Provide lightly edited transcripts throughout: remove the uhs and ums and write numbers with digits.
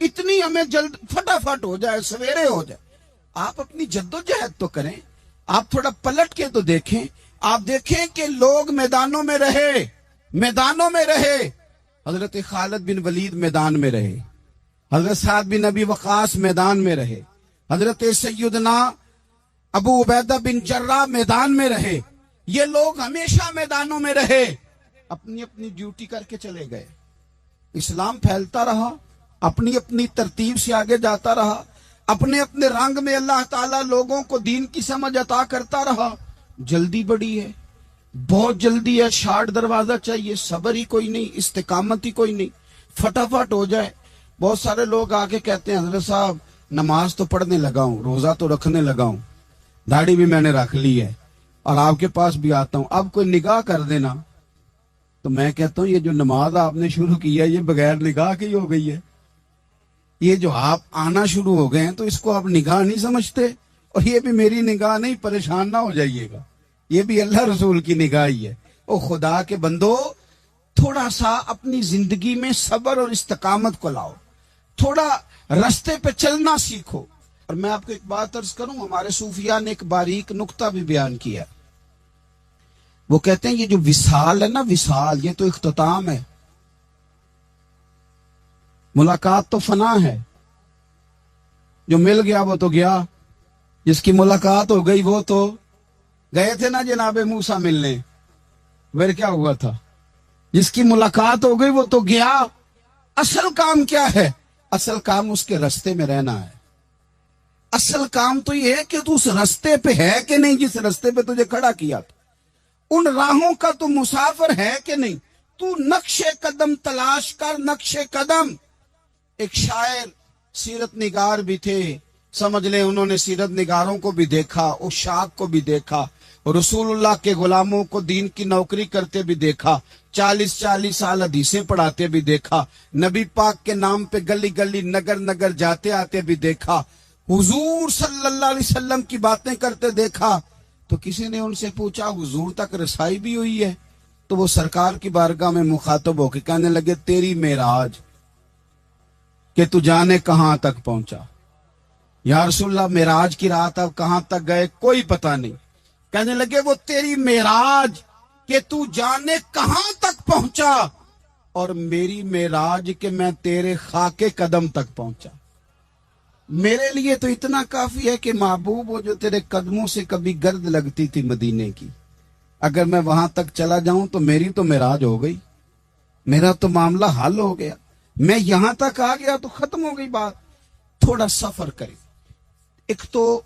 اتنی ہمیں جلد فٹافٹ ہو جائے، سویرے ہو جائے. آپ اپنی جدوجہد تو کریں، آپ تھوڑا پلٹ کے تو دیکھیں. آپ دیکھیں کہ لوگ میدانوں میں رہے، میدانوں میں رہے. حضرت خالد بن ولید میدان میں رہے، حضرت سعد بن ابی وقاص میدان میں رہے، حضرت سیدنا ابو عبیدہ بن جراح میدان میں رہے. یہ لوگ ہمیشہ میدانوں میں رہے، اپنی اپنی ڈیوٹی کر کے چلے گئے. اسلام پھیلتا رہا، اپنی اپنی ترتیب سے آگے جاتا رہا، اپنے اپنے رنگ میں اللہ تعالیٰ لوگوں کو دین کی سمجھ عطا کرتا رہا. جلدی بڑی ہے، بہت جلدی ہے، شارٹ دروازہ چاہیے، صبر ہی کوئی نہیں، استقامت ہی کوئی نہیں، فٹافٹ ہو جائے. بہت سارے لوگ آگے کہتے ہیں حضرت صاحب نماز تو پڑھنے لگا ہوں، روزہ تو رکھنے لگا ہوں، داڑھی بھی میں نے رکھ لی ہے اور آپ کے پاس بھی آتا ہوں، اب کوئی نگاہ کر دینا. تو میں کہتا ہوں یہ جو نماز آپ نے شروع کی ہے یہ بغیر نگاہ کی ہو گئی ہے. یہ جو آپ آنا شروع ہو گئے ہیں تو اس کو آپ نگاہ نہیں سمجھتے، اور یہ بھی میری نگاہ نہیں، پریشان نہ ہو جائیے گا، یہ بھی اللہ رسول کی نگاہ ہی ہے. او خدا کے بندو، تھوڑا سا اپنی زندگی میں صبر اور استقامت کو لاؤ، تھوڑا رستے پہ چلنا سیکھو. اور میں آپ کو ایک بات عرض کروں، ہمارے صوفیاء نے ایک باریک نقطہ بھی بیان کیا. وہ کہتے ہیں یہ جو وصال ہے نا، وصال یہ تو اختتام ہے، ملاقات تو فنا ہے. جو مل گیا وہ تو گیا، جس کی ملاقات ہو گئی وہ تو گئے تھے نا جناب موسیٰ ملنے، پھر کیا ہوا تھا؟ جس کی ملاقات ہو گئی وہ تو گیا. اصل کام کیا ہے؟ اصل کام اس کے رستے میں رہنا ہے. اصل کام تو یہ ہے کہ تو اس رستے پہ ہے کہ نہیں، جس رستے پہ تجھے کھڑا کیا تھا. ان راہوں کا تو مسافر ہے کہ نہیں. تو نقش قدم تلاش کر، نقش قدم. ایک شاعر سیرت نگار بھی تھے، سمجھ لیں انہوں نے سیرت نگاروں کو بھی دیکھا، عشاق کو بھی دیکھا، رسول اللہ کے غلاموں کو دین کی نوکری کرتے بھی دیکھا، 40 سال حدیثیں پڑھاتے بھی دیکھا، نبی پاک کے نام پہ گلی گلی نگر نگر جاتے آتے بھی دیکھا، حضور صلی اللہ علیہ وسلم کی باتیں کرتے دیکھا. تو کسی نے ان سے پوچھا حضور تک رسائی بھی ہوئی ہے؟ تو وہ سرکار کی بارگاہ میں مخاطب ہو کے کہنے لگے تیری معراج کہ تو جانے کہاں تک پہنچا. یا رسول اللہ معراج کی رات اب کہاں تک گئے کوئی پتہ نہیں. کہنے لگے وہ تیری معراج کہ تو جانے کہاں تک پہنچا، اور میری معراج کہ میں تیرے خاک قدم تک پہنچا. میرے لیے تو اتنا کافی ہے کہ محبوب وہ جو تیرے قدموں سے کبھی گرد لگتی تھی مدینے کی، اگر میں وہاں تک چلا جاؤں تو میری تو معراج ہو گئی، میرا تو معاملہ حل ہو گیا. میں یہاں تک آ گیا تو ختم ہو گئی بات. تھوڑا سفر کریں. ایک تو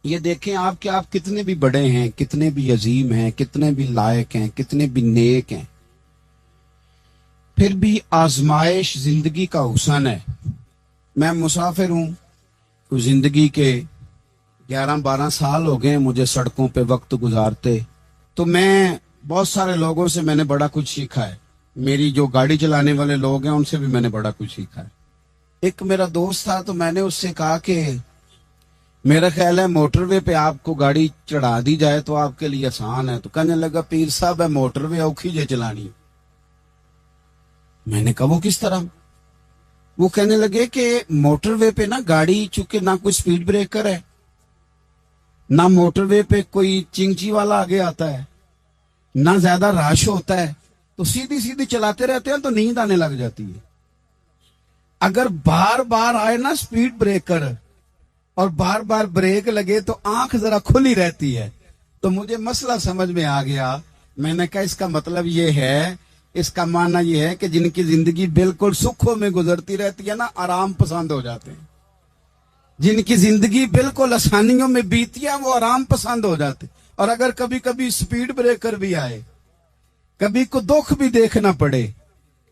یہ دیکھیں آپ کہ آپ کتنے بھی بڑے ہیں، کتنے بھی عظیم ہیں، کتنے بھی لائق ہیں، کتنے بھی نیک ہیں، پھر بھی آزمائش زندگی کا حسن ہے. میں مسافر ہوں، تو زندگی کے 11-12 سال ہو گئے مجھے سڑکوں پہ وقت گزارتے. تو میں بہت سارے لوگوں سے میں نے بڑا کچھ سیکھا ہے. میری جو گاڑی چلانے والے لوگ ہیں ان سے بھی میں نے بڑا کچھ سیکھا ہے. ایک میرا دوست تھا تو میں نے اس سے کہا کہ میرا خیال ہے موٹر وے پہ آپ کو گاڑی چڑھا دی جائے تو آپ کے لیے آسان ہے. تو کہنے لگا پیر صاحب ہے موٹر وے اوکھی جے چلانی. میں نے کہا وہ کس طرح؟ وہ کہنے لگے کہ موٹر وے پہ نا گاڑی چونکہ نہ کوئی سپیڈ بریکر ہے، نہ موٹر وے پہ کوئی چنگچی والا آگے آتا ہے، نہ زیادہ رش ہوتا ہے، تو سیدھی سیدھی چلاتے رہتے ہیں تو نیند آنے لگ جاتی ہے. اگر بار بار آئے نا سپیڈ بریکر اور بار بار بریک لگے تو آنکھ ذرا کھلی رہتی ہے. تو مجھے مسئلہ سمجھ میں آ گیا. میں نے کہا اس کا مطلب یہ ہے، اس کا معنی یہ ہے کہ جن کی زندگی بالکل سکھوں میں گزرتی رہتی ہے نا، آرام پسند ہو جاتے ہیں. جن کی زندگی بالکل آسانیوں میں بیتی ہے وہ آرام پسند ہو جاتے. اور اگر کبھی کبھی سپیڈ بریکر بھی آئے، کبھی کو دکھ بھی دیکھنا پڑے،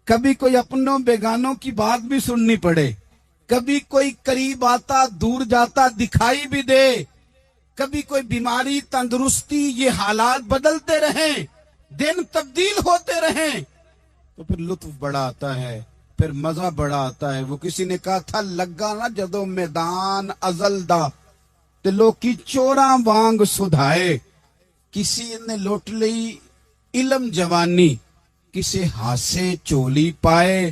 کبھی کوئی اپنوں بیگانوں کی بات بھی سننی پڑے، کبھی کوئی قریب آتا دور جاتا دکھائی بھی دے، کبھی کوئی بیماری تندرستی، یہ حالات بدلتے رہیں، دن تبدیل ہوتے رہیں، تو پھر لطف بڑا آتا ہے، پھر مزہ بڑا آتا ہے. وہ کسی نے کہا تھا لگا نا جدو میدان ازل دا تے لوکی چوراں وانگ سدھائے، کسی نے لوٹ لئی علم جوانی، کسے ہاسے چولی پائے،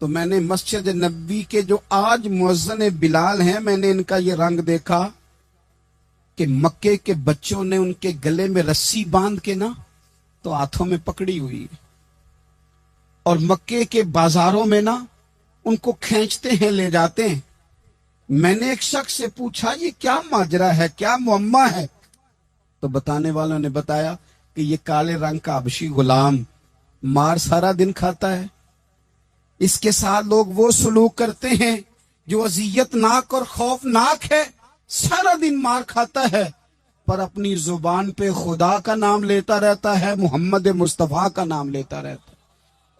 تو میں نے مسجد نبوی کے جو آج مؤذن بلال ہیں، میں نے ان کا یہ رنگ دیکھا کہ مکے کے بچوں نے ان کے گلے میں رسی باندھ کے نا تو ہاتھوں میں پکڑی ہوئی، اور مکے کے بازاروں میں نا ان کو کھینچتے ہیں، لے جاتے ہیں۔ میں نے ایک شخص سے پوچھا یہ کیا ماجرا ہے، کیا معمہ ہے؟ تو بتانے والوں نے بتایا کہ یہ کالے رنگ کا حبشی غلام مار سارا دن کھاتا ہے، اس کے ساتھ لوگ وہ سلوک کرتے ہیں جو اذیت ناک اور خوفناک ہے، سارا دن مار کھاتا ہے پر اپنی زبان پہ خدا کا نام لیتا رہتا ہے، محمد مصطفیٰ کا نام لیتا رہتا ہے۔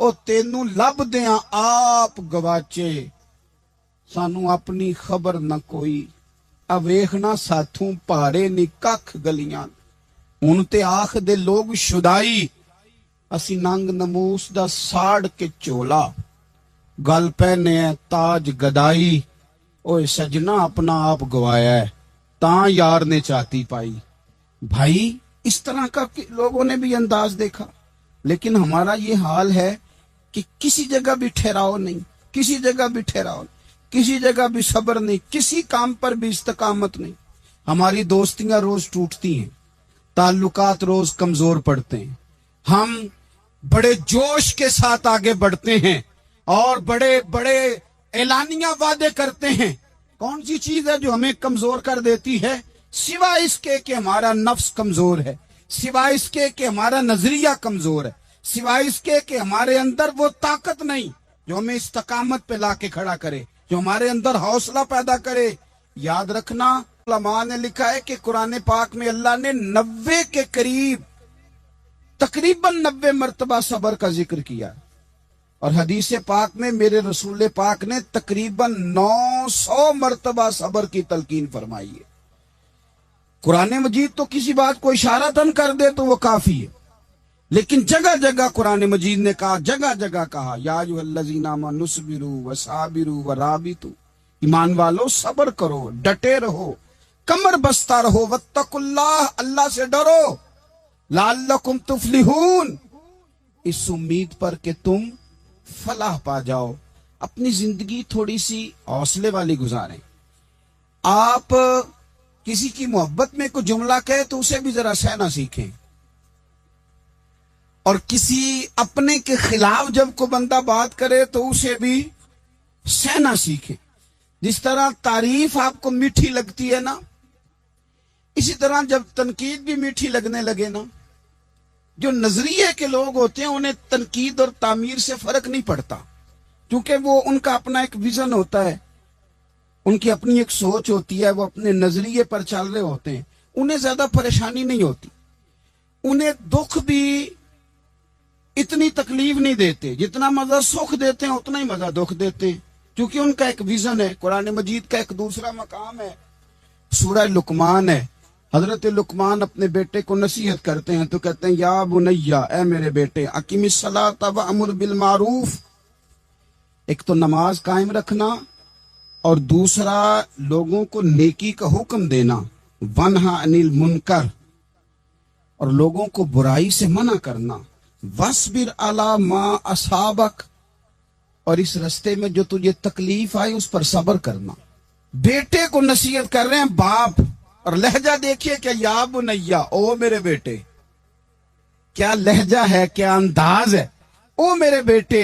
او تینوں لب دیاں آپ گواچے، سانو اپنی خبر نہ کوئی، اویخنا ساتھوں پہاڑے نی ککھ گلیاں، ہن تے آخ دے لوگ شدائی، اسی ننگ نموس دا ساڑ کے چولا، گل پہنے تاج گدائی، اوے سجنا اپنا آپ گوایا ہے، تاں یار نے چاہتی پائی۔ بھائی اس طرح کا لوگوں نے بھی انداز دیکھا، لیکن ہمارا یہ حال ہے کہ کسی جگہ بھی ٹھہراؤ نہیں، کسی جگہ بھی ٹھہراؤ نہیں، کسی جگہ بھی صبر نہیں، کسی کام پر بھی استقامت نہیں۔ ہماری دوستیاں روز ٹوٹتی ہیں، تعلقات روز کمزور پڑتے ہیں، ہم بڑے جوش کے ساتھ آگے بڑھتے ہیں اور بڑے بڑے اعلانیہ وعدے کرتے ہیں۔ کون سی چیز ہے جو ہمیں کمزور کر دیتی ہے؟ سوائے اس کے کہ ہمارا نفس کمزور ہے، سوائے اس کے کہ ہمارا نظریہ کمزور ہے، سوائے اس کے کہ ہمارے اندر وہ طاقت نہیں جو ہمیں استقامت پہ لا کے کھڑا کرے، جو ہمارے اندر حوصلہ پیدا کرے۔ یاد رکھنا، علماء نے لکھا ہے کہ قرآن پاک میں اللہ نے 90 کے قریب، تقریباً 90 مرتبہ صبر کا ذکر کیا، اور حدیث پاک میں میرے رسول پاک نے تقریباً 900 مرتبہ صبر کی تلقین فرمائی ہے۔ قرآن مجید تو کسی بات کو اشارتاً کر دے تو وہ کافی ہے، لیکن جگہ جگہ قرآن مجید نے کہا، جگہ جگہ کہا، یا ایھا الذین آمنوا اصبروا وصابروا ورابطوا، ایمان والو صبر کرو، ڈٹے رہو، کمر بستہ رہو، واتقوا اللہ، اللہ سے ڈرو، لعلکم تفلحون، اس امید پر کہ تم فلاح پا جاؤ۔ اپنی زندگی تھوڑی سی حوصلے والی گزاریں۔ آپ کسی کی محبت میں کوئی جملہ کہے تو اسے بھی ذرا سہنا سیکھیں، اور کسی اپنے کے خلاف جب کوئی بندہ بات کرے تو اسے بھی سہنا سیکھیں۔ جس طرح تعریف آپ کو میٹھی لگتی ہے نا، اسی طرح جب تنقید بھی میٹھی لگنے لگے نا، جو نظریے کے لوگ ہوتے ہیں انہیں تنقید اور تعمیر سے فرق نہیں پڑتا، کیونکہ وہ ان کا اپنا ایک ویژن ہوتا ہے، ان کی اپنی ایک سوچ ہوتی ہے، وہ اپنے نظریے پر چل رہے ہوتے ہیں، انہیں زیادہ پریشانی نہیں ہوتی، انہیں دکھ بھی اتنی تکلیف نہیں دیتے، جتنا مزہ سکھ دیتے ہیں اتنا ہی مزہ دکھ دیتے ہیں، کیونکہ ان کا ایک ویژن ہے۔ قرآن مجید کا ایک دوسرا مقام ہے، سورہ لقمان ہے، حضرت لقمان اپنے بیٹے کو نصیحت کرتے ہیں تو کہتے ہیں یا بنیا، اے میرے بیٹے، اقیم الصلاۃ وامر بالمعروف، ایک تو نماز قائم رکھنا، اور دوسرا لوگوں کو نیکی کا حکم دینا، ونہا عن المنکر، اور لوگوں کو برائی سے منع کرنا، وَاصْبِرْ عَلَىٰ مَا أَصَابَكَ، اور اس رستے میں جو تجھے تکلیف آئی اس پر صبر کرنا۔ بیٹے کو نصیحت کر رہے ہیں باپ، اور لہجہ دیکھیے کہ یا بنیا، او میرے بیٹے، کیا لہجہ ہے، کیا انداز ہے، او میرے بیٹے۔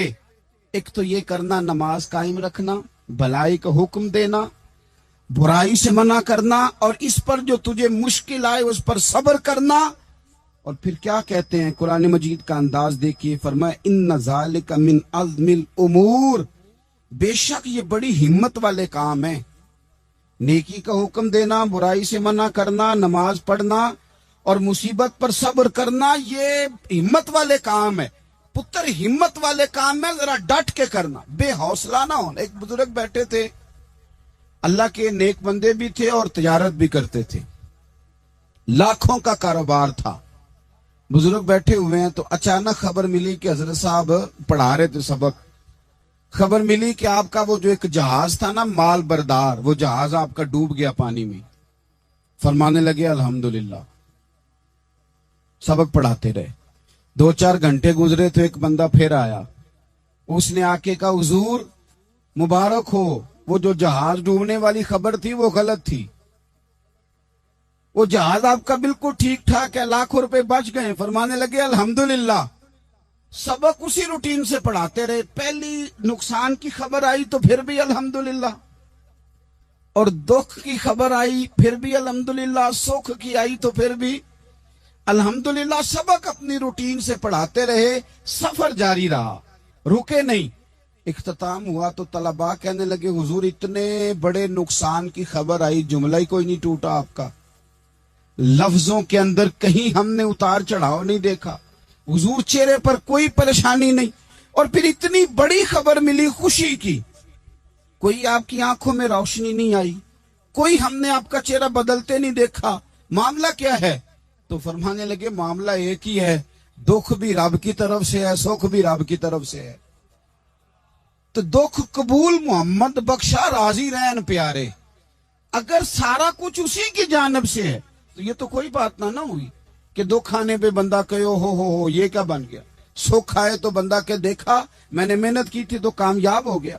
ایک تو یہ کرنا، نماز قائم رکھنا، بھلائی کا حکم دینا، برائی سے منع کرنا، اور اس پر جو تجھے مشکل آئے اس پر صبر کرنا۔ اور پھر کیا کہتے ہیں، قرآن مجید کا انداز دیکھیے، فرمایا ان ذالک من عزم الامور، بے شک یہ بڑی ہمت والے کام ہیں، نیکی کا حکم دینا، برائی سے منع کرنا، نماز پڑھنا اور مصیبت پر صبر کرنا، یہ ہمت والے کام ہے پتر، ہمت والے کام میں ذرا ڈٹ کے کرنا، بے حوصلہ نہ ہونا۔ ایک بزرگ بیٹھے تھے، اللہ کے نیک بندے بھی تھے اور تجارت بھی کرتے تھے، لاکھوں کا کاروبار تھا۔ بزرگ بیٹھے ہوئے ہیں تو اچانک خبر ملی کہ حضرت صاحب پڑھا رہے تھے سبق، خبر ملی کہ آپ کا وہ جو ایک جہاز تھا نا، مال بردار، وہ جہاز آپ کا ڈوب گیا پانی میں۔ فرمانے لگے الحمدللہ، سبق پڑھاتے رہے، 2-4 گھنٹے گزرے تو ایک بندہ پھر آیا، اس نے آ کے کہا حضور مبارک ہو، وہ جو جہاز ڈوبنے والی خبر تھی وہ غلط تھی، وہ جہاز آپ کا بالکل ٹھیک ٹھاک ہے، لاکھوں روپے بچ گئے۔ فرمانے لگے الحمدللہ۔ سبق اسی روٹین سے پڑھاتے رہے، پہلی نقصان کی خبر آئی تو پھر بھی الحمدللہ، اور دکھ کی خبر آئی پھر بھی الحمدللہ، سکھ کی آئی تو پھر بھی الحمدللہ۔ سبق اپنی روٹین سے پڑھاتے رہے، سفر جاری رہا، رکے نہیں۔ اختتام ہوا تو طلباء کہنے لگے حضور اتنے بڑے نقصان کی خبر آئی، جملہ ہی کوئی نہیں ٹوٹا آپ کا، لفظوں کے اندر کہیں ہم نے اتار چڑھاؤ نہیں دیکھا، حضور چہرے پر کوئی پریشانی نہیں، اور پھر اتنی بڑی خبر ملی خوشی کی، کوئی آپ کی آنکھوں میں روشنی نہیں آئی، کوئی ہم نے آپ کا چہرہ بدلتے نہیں دیکھا، معاملہ کیا ہے؟ تو فرمانے لگے معاملہ ایک ہی ہے، دکھ بھی رب کی طرف سے ہے، سکھ بھی رب کی طرف سے ہے۔ تو دکھ قبول محمد بخشا راضی رہن پیارے، اگر سارا کچھ اسی کی جانب سے ہے تو یہ تو کوئی بات نہ ہوئی کہ دکھ آنے پہ بندہ کہے ہو یہ کیا بن گیا، سکھ آئے تو بندہ کہ دیکھا میں نے محنت کی تھی تو کامیاب ہو گیا۔